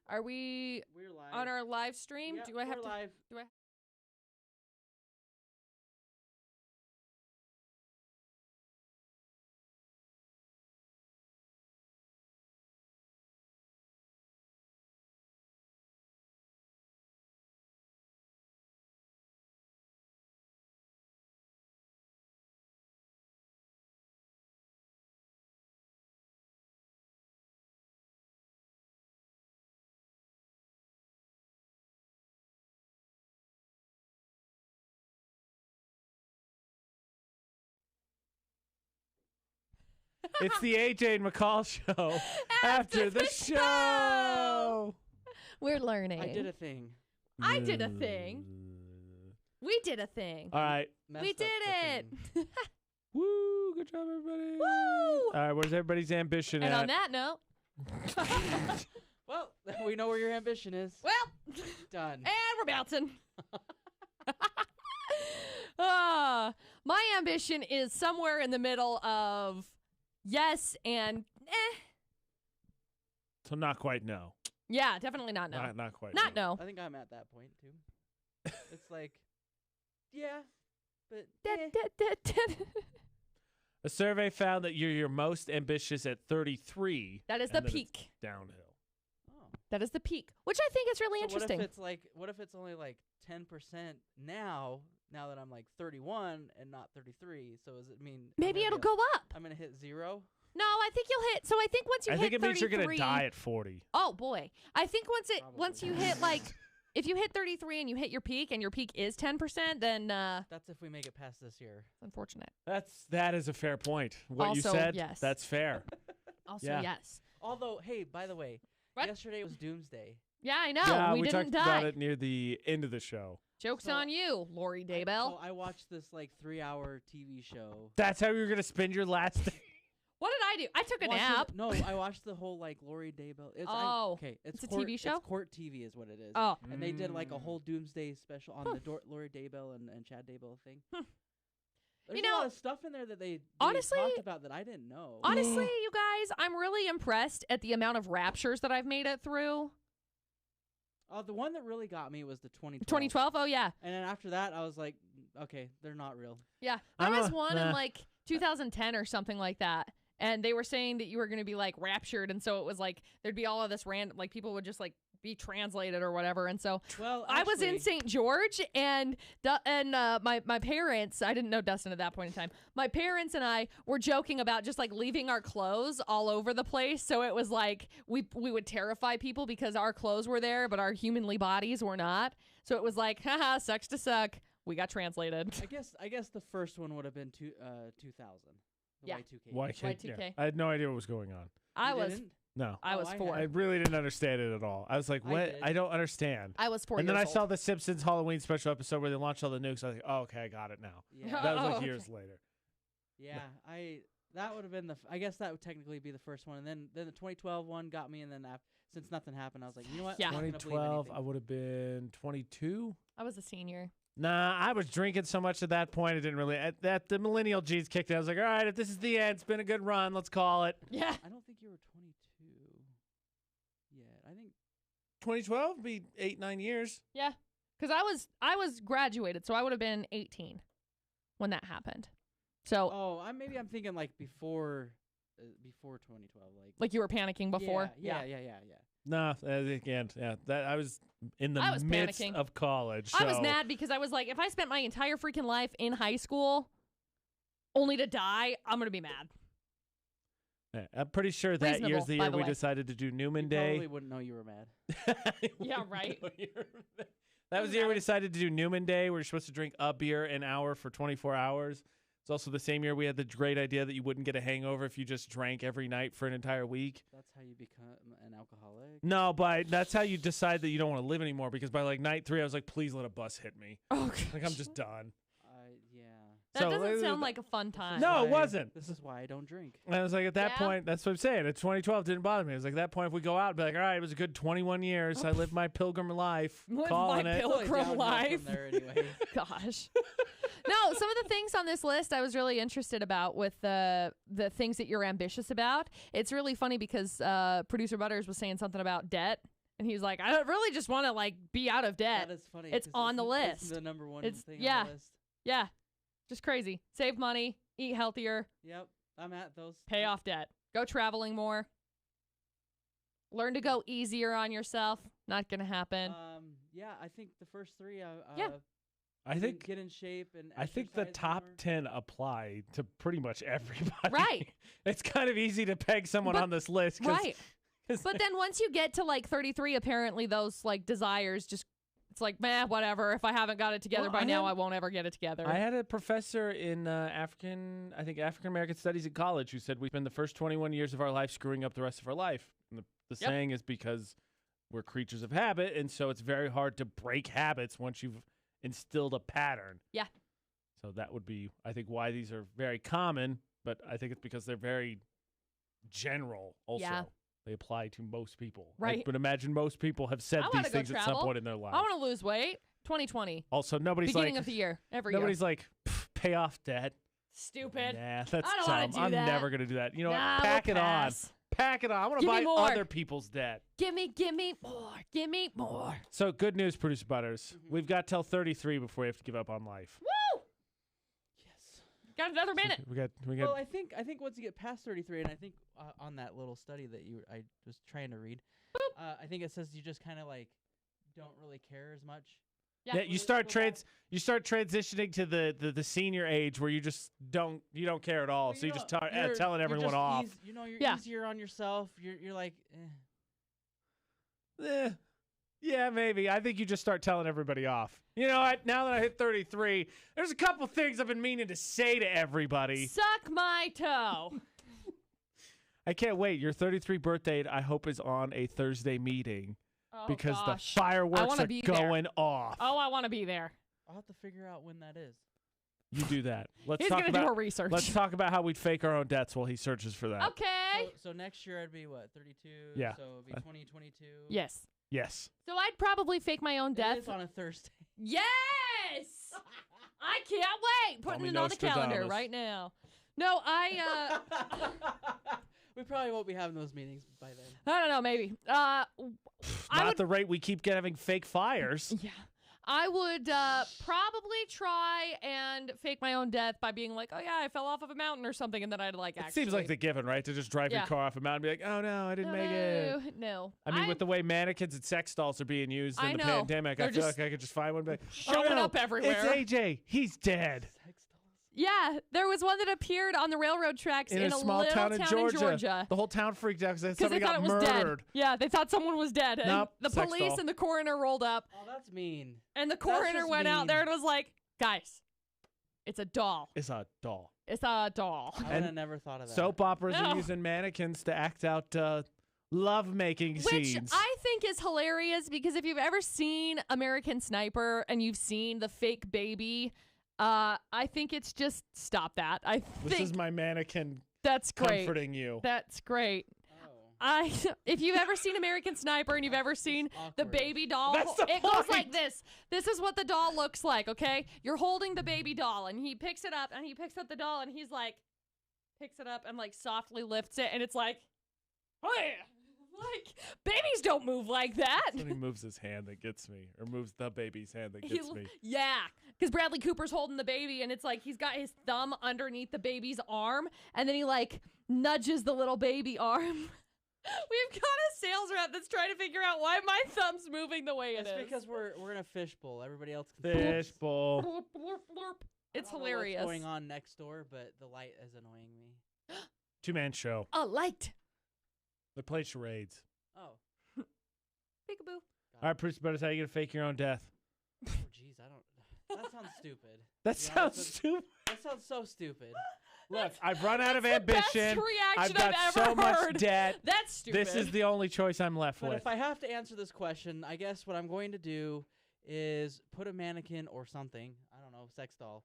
Are we We're live. on our live stream? Yeah, Do I have we're to? live. Do I? It's the AJ and McCall show after the show. We're learning. I did a thing. I did a thing. We did a thing. All right. Messed We up did the it. thing. Woo. Good job, everybody. Woo! All right. Where's everybody's ambition And at? on that note, Well, we know where your ambition is. well, Done. and we're bouncing. My ambition is somewhere in the middle of yes and eh. So not quite no. Yeah, definitely not no. Not quite Not no. I think I'm at that point too. It's like, yeah, but A survey found that you're your most ambitious at 33. That is the and then peak. it's downhill. Oh. That is the peak, which I think is really interesting. What if it's only like 10% now that I'm like 31 and not 33? So does it mean Maybe it'll go up. I'm gonna hit 0? No, I think you'll hit. So I think once you I hit think it means you're 33, going to die at 40. Oh boy, I think Probably. once you hit like if you hit 33 and you hit your peak and your peak is 10%, then That's if we make it past this year. it's unfortunate. That is a fair point. What you Also, said, yes. that's fair. Also, Yeah. yes. Although, hey, by the way, What? yesterday was Doomsday. Yeah, I know. yeah, we we didn't talked die. about it near the end of the show. Joke's So- on you, Lori So Daybell. I watched this like 3-hour TV show. That's how you were going to spend your last day. What did I do? I took a Watched nap. it- no, I watched the whole like Lori Daybell. Oh, It's it's a court, TV show? It's court TV is what it is. Oh. And they did like a whole Doomsday special on the Lori Daybell and Chad Daybell thing. There's You a know, lot of stuff in there that they honestly- talked about that I didn't know. Honestly, you guys, I'm really impressed at the amount of raptures that I've made it through. The one that really got me was the 2012. 2012? Oh, yeah. And then after that, I was like, okay, they're not real. Yeah. There I'm was a- one nah. in like 2010 or something like that. And they were saying that you were going to be like raptured. And so it was like there'd be all of this random, like people would just like be translated or whatever. And so Well, I was in actually- St. George and my parents, I didn't know Dustin at that point in time. My parents and I were joking about just like leaving our clothes all over the place. So it was like we would terrify people because our clothes were there, but our humanly bodies were not. So it was like, haha, sucks to suck. We got translated. I guess the first one would have been 2000. The Yeah. Y2K. Why can't Y2K. yeah. I had no idea what was going on. I You was didn't? No. I Oh, was I 4. I really didn't understand it at all. I was like, I what? did. I don't understand. I was 4 And years then I old. saw the Simpsons Halloween special episode where they launched all the nukes. I was like, oh, okay, I got it now. Yeah. That was Oh, like okay. years later. Yeah, that would have been I guess that would technically be the first one, and then the 2012 one got me, and then since nothing happened, I was like, you know what? Yeah. I'm not gonna believe 2012, I anything. would have been 22. I was a senior. Nah, I was drinking so much at that point, I didn't really. That the millennial genes kicked in. I was like, all right, if this is the end, it's been a good run. Let's call it. Yeah. I don't think you were 22 yet. I think 2012 be 8-9 years. Yeah. Because I was graduated, so I would have been 18 when that happened. So maybe I'm thinking like before 2012, like you were panicking before. Yeah. Nah, again, yeah. That I was in the I was midst panicking. of college. I was so- mad because I was like, if I spent my entire freaking life in high school only to die, I'm gonna be mad. Yeah, I'm pretty sure that Reasonable, year's the by year the we way. decided to do Newman You Day. probably wouldn't know you were mad. Yeah, right. That was the year we decided to do Newman Day. We were supposed to drink a beer an hour for 24 hours. It's also the same year we had the great idea that you wouldn't get a hangover if you just drank every night for an entire week. That's how you become an alcoholic. No, but that's how you decide that you don't want to live anymore, because by like night 3, I was like, please let a bus hit me. Okay. Like, I'm just done. Yeah. That So, doesn't sound like a fun time. No, it wasn't. This is why I don't drink. And I was like, at that Yeah. point, that's what I'm saying. At 2012, it didn't bother me. It was like, at that point, if we go out, be like, all right, it was a good 21 years. I lived my pilgrim life. Live calling my it. pilgrim Totally downhill life. from there anyway. Gosh. No, some of the things on this list I was really interested about with the things that you're ambitious about. It's really funny because Producer Butterz was saying something about debt. And he's like, I really just want to like be out of debt. That is funny. It's 'cause on the it's list. the number one It's- thing yeah. on the list. Yeah. Just crazy. Save money, eat healthier, Yep. I'm at those. pay off debt, go traveling more. Learn to go easier on yourself. Not going to happen. Yeah, I think the first three. Yeah. I think get in shape and. I think the exercise top more. 10 apply to pretty much everybody. Right. It's kind of easy to peg someone But- on this list. Right. But then once you get to like 33, apparently those like desires just, it's like, meh, whatever. If I haven't got it together Well, by I now, had- I won't ever get it together. I had a professor in African American studies at college who said we spend the first 21 years of our life screwing up the rest of our life. And the Yep. saying is because we're creatures of habit, and so it's very hard to break habits once you've instilled a pattern. Yeah. So that would be, I think, why these are very common, but I think it's because they're very general also. Yeah. They apply to most people. Right. But imagine most people have said I wanna these go things at some travel. point in their life. I want to lose weight. 2020. Also, nobody's Beginning like, of the year. Every year. nobody's like, pay off debt. Stupid. Nah, that's I don't wanna dumb. do I'm that. never going to do that. You know Nah, what? Pack we'll it on. pass. Pack it on. I want to Give me buy more. other people's debt. Give me more. Give me more. So, good news, Producer Butterz. Mhm. We've got till 33 before we have to give up on life. Woo! Yes. Got another minute. We got. Well, I think once you get past 33, and I think on that little study that I was trying to read, I think it says you just kind of like don't really care as much. Yeah, you start transitioning to the senior age where you just don't care at all. Well, So you just you're- telling you're everyone just off. You're Yeah. easier on yourself. You're like, Yeah, maybe. I think you just start telling everybody off. You know what? Now that I hit 33, there's a couple things I've been meaning to say to everybody. Suck my toe. I can't wait. Your 33 birthday, I hope, is on a Thursday meeting Oh, because gosh. the fireworks wanna are be there. going off. Oh, I want to be there. I'll have to figure out when that is. You do that. Let's He's talk going to do about a research. let's talk about how we'd fake our own deaths while he searches for that. Okay. So next year I'd be what, 32? Yeah. So it'd be 2022. Yes. Yes. So I'd probably fake my own It death. is on a Thursday. Yes! I can't wait. Call Putting me it on the calendar Nostradamus. right now. No, I We probably won't be having those meetings by then. I don't know, maybe. I Not would the rate we keep having fake fires. yeah. I would probably try and fake my own death by being like, "Oh yeah, I fell off of a mountain or something," and then I'd like It actually seems like the given, right? To just drive your Yeah. car off a mountain and be like, oh no, I didn't make it. No. I mean, with the way mannequins and sex dolls are being used I in the know. pandemic, I They're feel just like I could just find one and be like, showing oh, no, up everywhere. It's AJ. He's dead. Sex dolls. Yeah, there was one that appeared on the railroad tracks In in a a small little town in Georgia. Georgia. The whole town freaked out because Because they somebody thought got it was murdered. dead. Yeah, they thought someone was dead. And Nope, the sex police doll. and the coroner rolled up, Oh, that's mean. and the That's coroner just went out mean. there and was like, "Guys, it's a doll. It's a doll. It's a doll." I would And have never thought of that. Soap operas No. are using mannequins to act out love-making Which scenes. I think is hilarious because if you've ever seen American Sniper and you've seen the fake baby, I think it's just stop that. I This think is my mannequin that's great. comforting you. That's great. Oh. If you've ever seen American Sniper and you've ever seen the awkward. baby doll, That's the it goes point. like this. This is what the doll looks like, okay? You're holding the baby doll and he picks it up and he picks up the doll and he's like, picks it up and like softly lifts it and it's like, oh yeah. Like, babies don't move like that. When he moves his hand that gets me, or moves the baby's hand that He- gets me. Yeah, because Bradley Cooper's holding the baby, and it's like he's got his thumb underneath the baby's arm, and then he like nudges the little baby arm. We've got a sales rep that's trying to figure out why my thumb's moving the way it It's is. because we're in a fishbowl. Everybody else can Fishbowl. Blurp, blurp, blurp. It's I don't know hilarious. What's going on next door, but the light is annoying me. Two-man show. A light. They play charades. Oh, Peekaboo. All right, Producer Butterz, how you gonna fake your own death? oh, jeez, I don't. That sounds stupid. That To be honest sounds with- stupid. That sounds so stupid. Look, I've run out of That's the best ambition. reaction I've got I've so ever much heard. debt. That's stupid. This is the only choice I'm left But with. if I have to answer this question, I guess what I'm going to do is put a mannequin or something, I don't know, sex doll,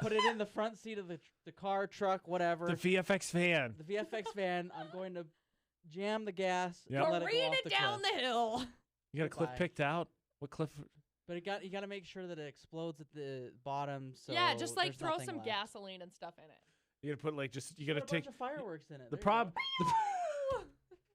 Put it in the front seat of the car, truck, whatever. The VFX van. The VFX van. I'm going to jam the gas. Yep. And let Careen it it down cliff. the hill. You got a cliff Goodbye. picked out? What cliff? But you got to make sure that it explodes at the bottom. So Yeah, just like there's throw nothing some left. gasoline and stuff in it. You got to put like just, you Put got a to take. bunch of fireworks in it. The There you problem. go.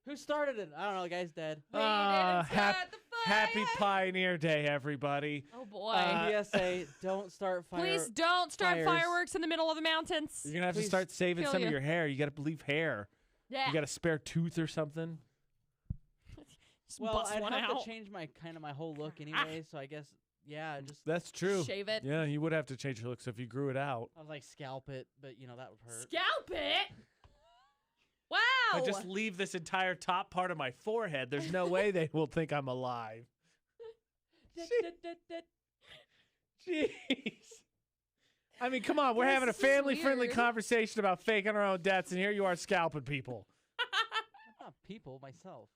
Who started it? I don't know. The guy's dead. We didn't start the Happy fire. Pioneer Day, everybody. Oh boy. PSA: Don't start fire. Please don't start fires. fireworks in the middle of the mountains. You're going to have to Please start saving kill some of you. your hair. You got to leave hair. Yeah. You got a spare tooth or something. Just Well, bust I'd one have out. to change my whole look anyway. So I guess just That's true. Shave it. Yeah, you would have to change your look. So if you grew it out. I was like scalp it, but that would hurt. Scalp it. Wow. If I just leave this entire top part of my forehead, there's no way they will think I'm alive. Jeez. I mean, come on. We're This having a is family-friendly weird. conversation about faking our own deaths, and here you are scalping people. Not people, myself.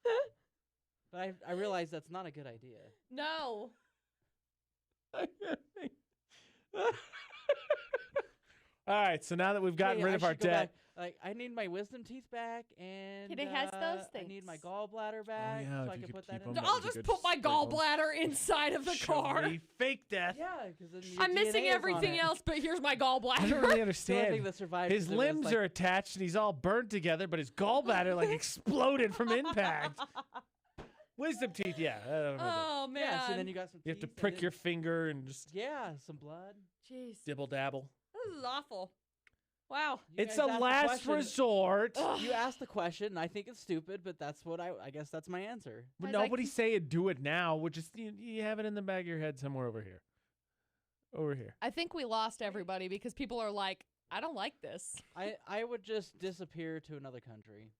But I realize that's not a good idea. No. All right, so now that we've gotten Hey, rid I of our should go debt, back. Like, I need my wisdom teeth back, and It has those I need my things. gallbladder back, yeah, so if I you can could put that keep in. 'em, there. that I'll would be just good. put my Stick 'em. gallbladder inside of the car. Show me fake death. Yeah, because I'm missing everything else, but here's my I don't gallbladder. really The understand. only thing that survived His is it was, limbs like, are attached and he's all burnt together, but his gallbladder like exploded from impact. Wisdom teeth, yeah. I don't know. Oh man. Yeah, so then you got some. You have to teeth, and prick then- your finger and just Yeah, some blood. Jeez. dibble dabble. This is awful. Wow. You It's guys a asked the last question. resort. Ugh. You asked the question, and I think it's stupid, but that's what I guess that's my answer. But Guys, I nobody's saying do it now. We're just you have it in the back of your head somewhere over here. Over here. I think we lost everybody because people are like, I don't like this. I would just disappear to another country.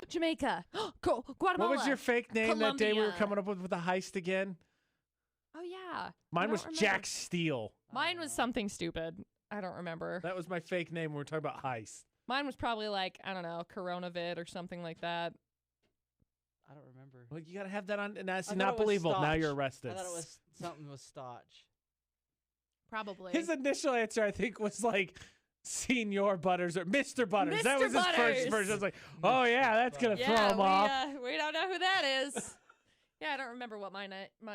Jamaica. Guatemala. What was your fake name that day we were Colombia. coming up with the heist again? Oh yeah. Mine don't was remember. Jack Steele. Mine was something stupid. I don't remember. That was my fake name when we were talking about heist. Mine was probably like, I don't know, Coronavid or something like that. I don't remember. Well, you gotta have that on. And that's I thought not it was believable. Now Stotch. you're arrested. I thought it was something with Stotch. Probably. His initial answer, I think, was like Senior Butterz or Mr. Butterz. That Mr. was his first Butterz. version. I was like, oh yeah, that's gonna throw yeah, him off. we don't know who that is. Yeah, I don't remember what my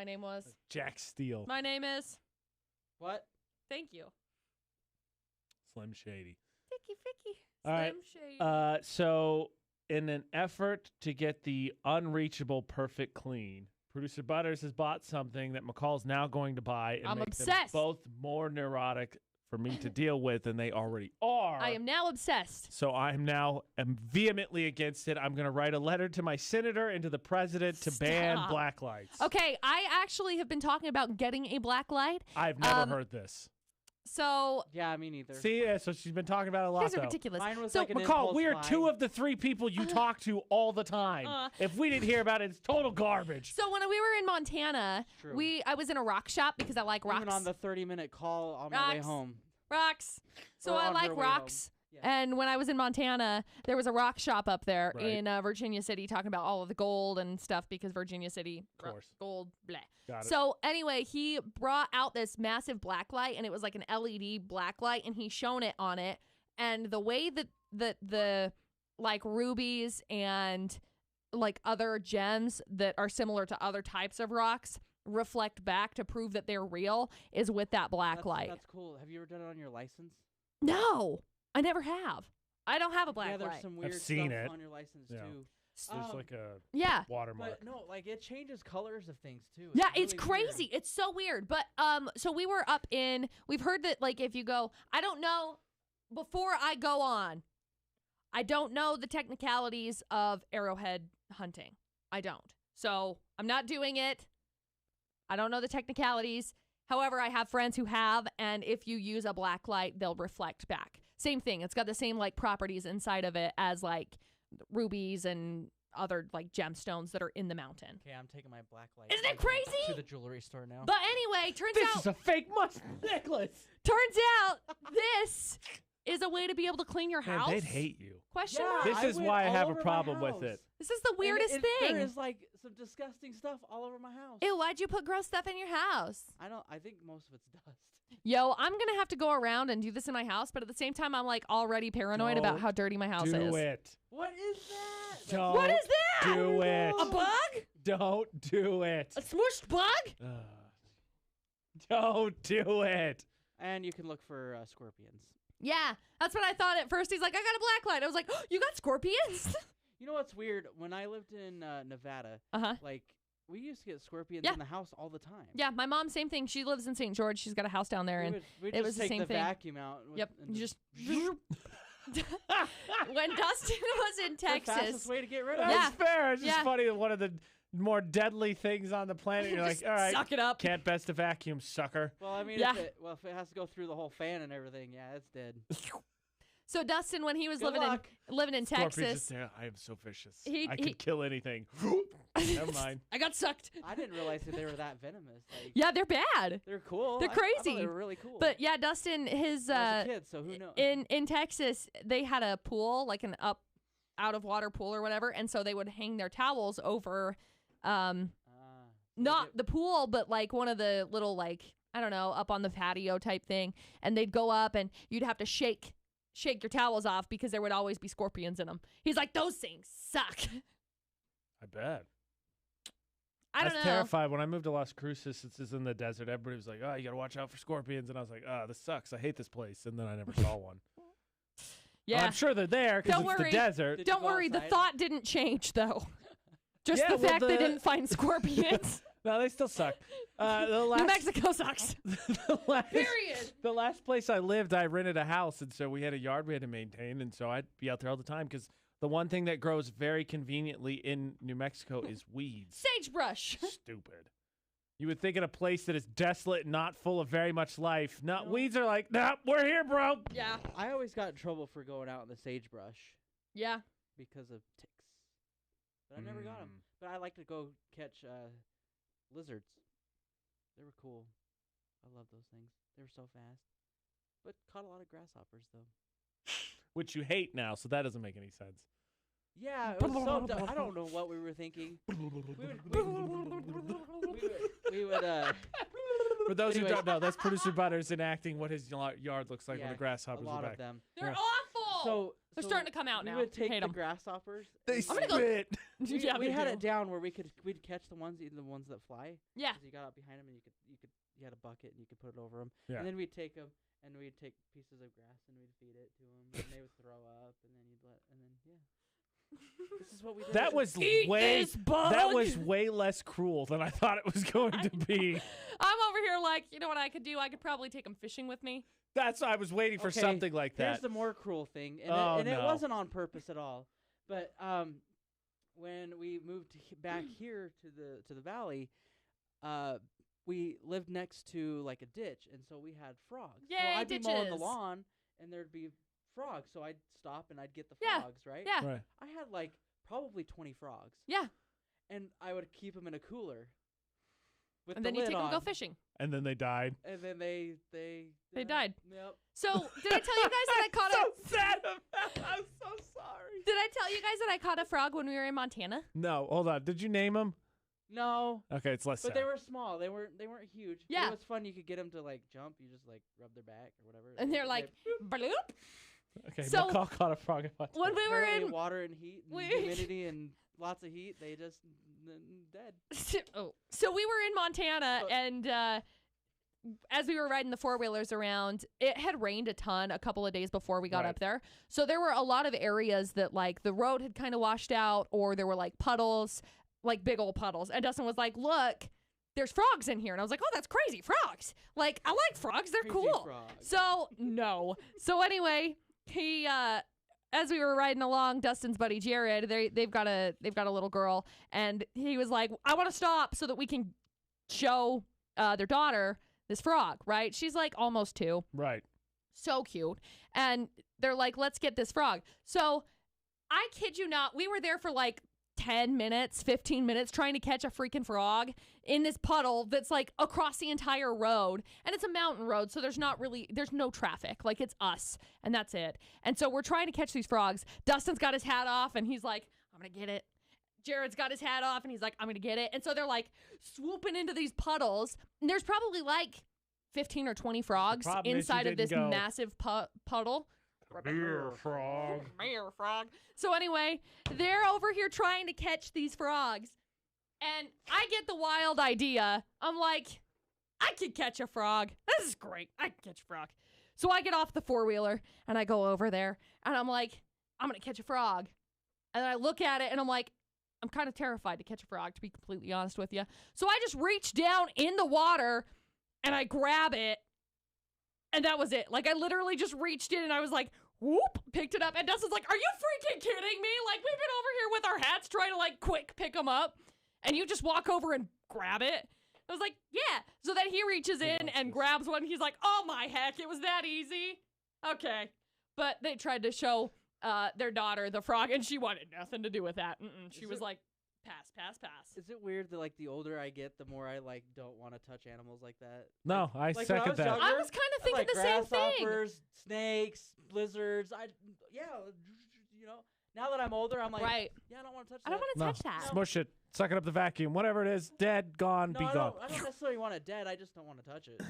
name was. Jack Steele, My name is. What? Thank you. Slim Shady. Ficky. All right. Slim Shady. So in an effort to get the unreachable perfect clean, Producer Butterz has bought something that McCall's now going to buy and I'm make obsessed. them both more neurotic for me to deal with than they already are. I am now obsessed. So I'm now vehemently against it. I'm going to write a letter to my senator and to the president to ban Stop. black lights. Okay, I actually have been talking about getting a black light. I've never heard this. So Yeah, me neither. See, so she's been talking about it a you lot, guys are though. ridiculous. Mine was So like an McCall, impulse we are buy. 2 of the 3 people you talk to all the time. If we didn't hear about it, it's total garbage. So when we were in Montana, True. I was in a rock shop because I like rocks. Even on the 30-minute call on my way Rocks. home. Rocks. So Or I on like her way rocks. home. Yeah. And when I was in Montana, there was a rock shop up there Right. in Virginia City talking about all of the gold and stuff because Virginia City, Of course. gold, blah. Got it. So anyway, he brought out this massive black light and it was like an LED black light and he shone it on it. And the way that the like rubies and like other gems that are similar to other types of rocks reflect back to prove that they're real is with that black light. That's cool. Have you ever done it on your license? No, I never have. I don't have a black yeah, there's light. some weird seen stuff it. on your license Yeah. too. There's like a Yeah. watermark. But no, like it changes colors of things too. Yeah, it's really weird. crazy. It's so weird. But so we were up in we've heard that like if you go, I don't know before I go on, I don't know the technicalities of arrowhead hunting. I don't. So I'm not doing it. I don't know the technicalities. However, I have friends who have, and if you use a black light, they'll reflect back. Same thing. It's got the same like properties inside of it as like rubies and other like gemstones that are in the mountain. Okay, I'm taking my black light. Isn't it to the- crazy? To the jewelry store now. But anyway, turns This out is a fake necklace. turns out this is a way to be able to clean your Man, house? they'd hate you. Question Yeah, mark. This I is went why I all have a over my problem with house. it. This is the And weirdest thing. There is like some disgusting stuff all over my house. Ew, why'd you put gross stuff in your house? I think most of it's dust. Yo, I'm going to have to go around and do this in my house, but at the same time, I'm like already paranoid about how dirty my house is. Do it. What is that? Don't What is that? do it. A bug? Don't do it. A smushed bug? Don't do it. And you can look for scorpions. Yeah, that's what I thought at first. He's like, I got a black light. I was like, oh, you got scorpions? You know what's weird? When I lived in Nevada, Uh-huh. like we used to get scorpions Yeah. in the house all the time. Yeah, my mom, same thing. She lives in St. George. She's got a house down there, and We'd it just was the take same the thing. vacuum out. Yep, And you just. When Dustin was in the fastest Texas, way to get rid of That's Yeah. it. fair. It's just Yeah. funny that one of the more deadly things on the planet. You're like, just all right, suck it up. can't best a vacuum, sucker. Well, I mean, Yeah. if it has to go through the whole fan and everything, yeah, it's dead. So Dustin, when he was Good living luck. in Scorpions Texas, just there. I am so vicious. He- I he- could kill anything. Never mind. I got sucked. I didn't realize that they were that venomous. Like, Yeah, they're bad. they're cool. They're I thought crazy. they were really cool. But yeah, Dustin, his I was a kid, so who knows? in Texas, they had a pool, like an out of water pool or whatever, and so they would hang their towels over, not the pool, but like one of the little like I don't know, up on the patio type thing, and they'd go up and you'd have to shake your towels off because there would always be scorpions in them. He's like, those things suck. I bet. I don't was know. terrified when I moved to Las Cruces. Since it's in the desert, everybody was like, "Oh, you gotta watch out for scorpions," and I was like, "Oh, this sucks. I hate this place." And then I never saw one. Yeah. Well, I'm sure they're there because Don't it's the worry. desert. Did you Don't go worry, the outside? thought didn't change though. Just Yeah, the well, fact they the- didn't find scorpions. No, they still suck. The New last, Mexico sucks. Period. The last place I lived, I rented a house, and so we had a yard we had to maintain, and so I'd be out there all the time because the one thing that grows very conveniently in New Mexico is weeds. Sagebrush. Stupid. You would think in a place that is desolate, not full of very much life. No, weeds are like, nah, we're here, bro. Yeah. I always got in trouble for going out in the sagebrush Yeah. because of ticks. But I never got them. Mm. But I like to go catch lizards. They were cool. I love those things. They were so fast. But caught a lot of grasshoppers, though. Which you hate now, so that doesn't make any sense. Yeah, it was so dumb. I don't know what we were thinking. We would For those who Anyways. don't know, that's Producer Butterz enacting what his yard looks like when Yeah, the grasshoppers a lot are back. of them. They're Yeah. awful. So They're starting to come out now. We would take Hate the 'em. grasshoppers. They and I'm gonna go- spit. Yeah, we they had do. it down where we'd catch the ones that fly. Yeah. 'Cause you got out behind them and you had a bucket and you could put it over them. Yeah. And then we'd take them and we'd take pieces of grass and we'd feed it to them and they would throw up and then yeah. This is what we did. That was Eat way this bug. that was way less cruel than I thought it was going to be. I'm over here like, you know what I could do? I could probably take them fishing with me. That's I was waiting for Okay, something like Here's that. the more cruel thing, and, Oh, it no. wasn't on purpose at all. But when we moved back here to the valley, we lived next to like a ditch, and so we had frogs. Yay, so I'd be mowing the ditches. lawn, and there'd be frogs. So I'd stop and I'd get the Yeah, frogs, right? Yeah. Right. I had like probably 20 frogs. Yeah. And I would keep them in a cooler. With And the then you lid take them on, go fishing. And then they died. And then they died. Yep. So did I tell you guys that I caught a sad I'm so sorry. Did I tell you guys that I caught a frog when we were in Montana? No, hold on. Did you name them? No. Okay, it's less But sad. they were small. They weren't huge. But Yeah. it was fun. You could get them to like jump. You just like rub their back or whatever. And they're like, bloop. Okay, So- McCall caught a frog in Montana. When we were apparently in water and heat and we- humidity and lots of heat, they just dead. So we were in Montana, and as we were riding the four-wheelers around, it had rained a ton a couple of days before we got Right. up there. So there were a lot of areas that, like, the road had kind of washed out, or there were, like, puddles, like, big old puddles. And Dustin was like, look, there's frogs in here. And I was like, oh, that's crazy. Frogs. Like, I like frogs. They're Crazy cool. frog. So, no. So anyway, he, as we were riding along, Dustin's buddy Jared, they've got a little girl, and he was like, I want to stop so that we can show their daughter this frog, right? She's like almost 2. Right. So cute. And they're like, let's get this frog. So I kid you not, we were there for like 10 minutes, 15 minutes trying to catch a freaking frog in this puddle that's like across the entire road. And it's a mountain road, so there's no traffic. Like, it's us, and that's it. And so we're trying to catch these frogs. Dustin's got his hat off, and he's like, I'm going to get it. Jared's got his hat off, and he's like, I'm going to get it. And so they're like swooping into these puddles. And there's probably like 15 or 20 frogs inside of this massive puddle. Come here, frog. Come here, frog. So anyway, they're over here trying to catch these frogs. And I get the wild idea. I'm like, I could catch a frog. This is great. I can catch a frog. So I get off the four-wheeler, and I go over there, and I'm like, I'm going to catch a frog. And I look at it, and I'm like, I'm kind of terrified to catch a frog, to be completely honest with you. So I just reach down in the water, and I grab it. And that was it. Like, I literally just reached in and I was like, whoop, picked it up. And Dustin's like, are you freaking kidding me? Like, we've been over here with our hats trying to, like, quick pick them up. And you just walk over and grab it. I was like, yeah. So then he reaches in and grabs one. He's like, oh, my heck, it was that easy? Okay. But they tried to show their daughter the frog, and she wanted nothing to do with that. She was like, pass. Is it weird that, like, the older I get, the more I, like, don't want to touch animals like that? No, I like second that. I was kind of thinking the same thing. Grasshoppers, snakes, lizards. You know, now that I'm older, I'm like, yeah, I don't want to touch that. I don't want to touch that. Smush it. Suck it up the vacuum. Whatever it is, dead, gone, be gone. I don't necessarily want it dead. I just don't want to touch it.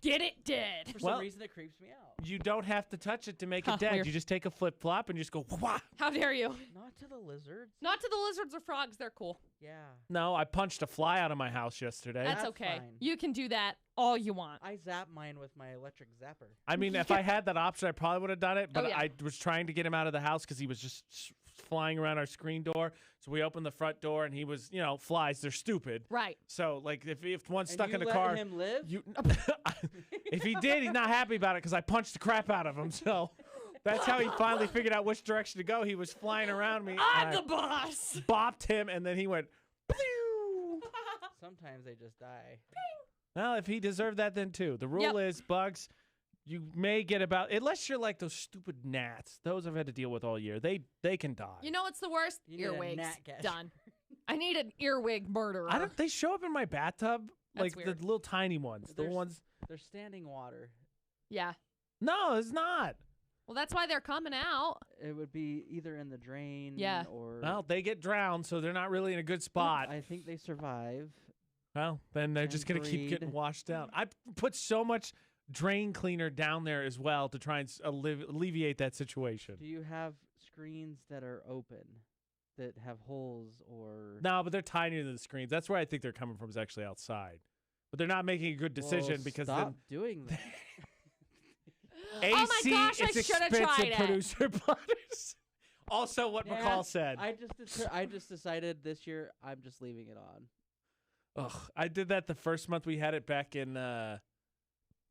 Get it dead. For some reason, it creeps me out. You don't have to touch it to make it dead. Weird. You just take a flip-flop and just go, wah. How dare you? Not to the lizards. Not to the lizards or frogs. They're cool. Yeah. No, I punched a fly out of my house yesterday. That's okay. Fine. You can do that all you want. I zap mine with my electric zapper. I mean, if I had that option, I probably would have done it. But yeah. I was trying to get him out of the house because he was just flying around our screen door. So we opened the front door, and he was, flies. They're stupid. Right. So, like, if one's And stuck you in a let car, him live? if he did, he's not happy about it because I punched the crap out of him. So that's how he finally figured out which direction to go. He was flying around me. I'm the boss. Bopped him, and then he went. Pew! Sometimes they just die. Well, if he deserved that, then too. The rule is, bugs, you may get unless you're like those stupid gnats. Those I've had to deal with all year. They can die. You know what's the worst? You need a Earwigs. gnat catcher. Done. I need an earwig murderer. They show up in my bathtub, That's like weird. the little tiny ones. The ones. They're standing water. Yeah. No, it's not. Well, that's why they're coming out. It would be either in the drain or... Well, they get drowned, so they're not really in a good spot. I think they survive. Well, then they're just going to keep getting washed down. I put so much drain cleaner down there as well to try and alleviate that situation. Do you have screens that are open that have holes or... No, but they're tinier than the screens. That's where I think they're coming from, is actually outside. But they're not making a good decision because stop doing that. AC, oh my gosh, I should have tried it. Producer Butterz. Also, what McCall said. I just decided this year I'm just leaving it on. Ugh, I did that the first month we had it back in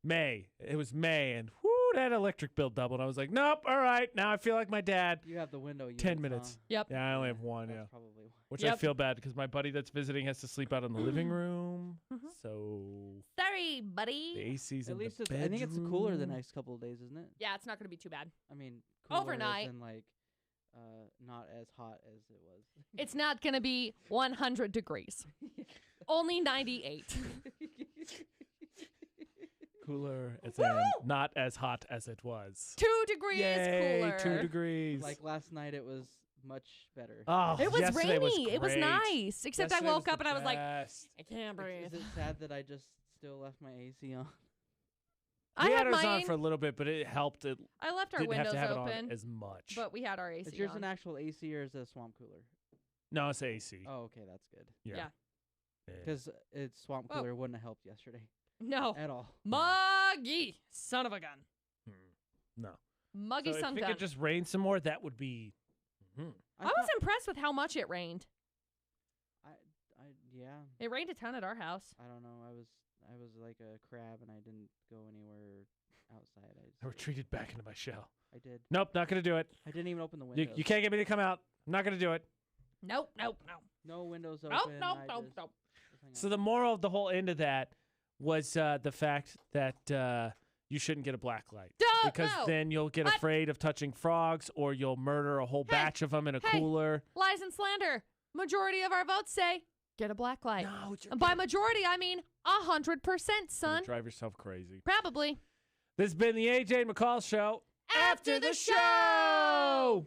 May. It was May, and that electric bill doubled. I was like, nope, all right. Now I feel like my dad. You have the window units, 10 minutes. Yep. Yeah, I only have one, That's probably why. Which I feel bad because my buddy that's visiting has to sleep out in the living room. So sorry, buddy. the AC's At in least the I think it's cooler the bedroom. next couple of days, isn't it? Yeah, it's not going to be too bad. I mean, cooler Overnight. and like not as hot as it was. It's not going to be 100 degrees. Only 98. Cooler as in not as hot as it was. 2 degrees Yay, cooler. 2 degrees. Like last night, it was much better. Oh, It was yesterday rainy. Was it was great. nice. Except Yesterday I woke was up the and I was like, best. I can't breathe. Is it sad that I just still left my AC on? I we had had ours on mine. for a little bit, but it helped. It I left our didn't have windows to have it open, on as much. but we had our AC Is yours on. an actual AC or is it a swamp cooler? No, it's AC. Oh, okay, that's good. Yeah. Because its swamp Oh. cooler wouldn't have helped yesterday No. at all. Muggy. Son of a gun. No. Muggy So son if of it a could just rain some more, that would be. I was impressed with how much it rained. Yeah. It rained a ton at our house. I don't know. I was like a crab and I didn't go anywhere outside. I retreated back into my shell. I did. Nope, not going to do it. I didn't even open the windows. You can't get me to come out. I'm not going to do it. Nope. No windows open. Nope. I just hung So out. the moral of the whole end of that was the fact that you shouldn't get a black light. Because then you'll get afraid of touching frogs or you'll murder a whole batch of them in a cooler. Lies and slander. Majority of our votes say get a black light. No, And by majority, I mean 100%, son. Gonna drive yourself crazy. Probably. This has been the AJ and McCall Show. After the show!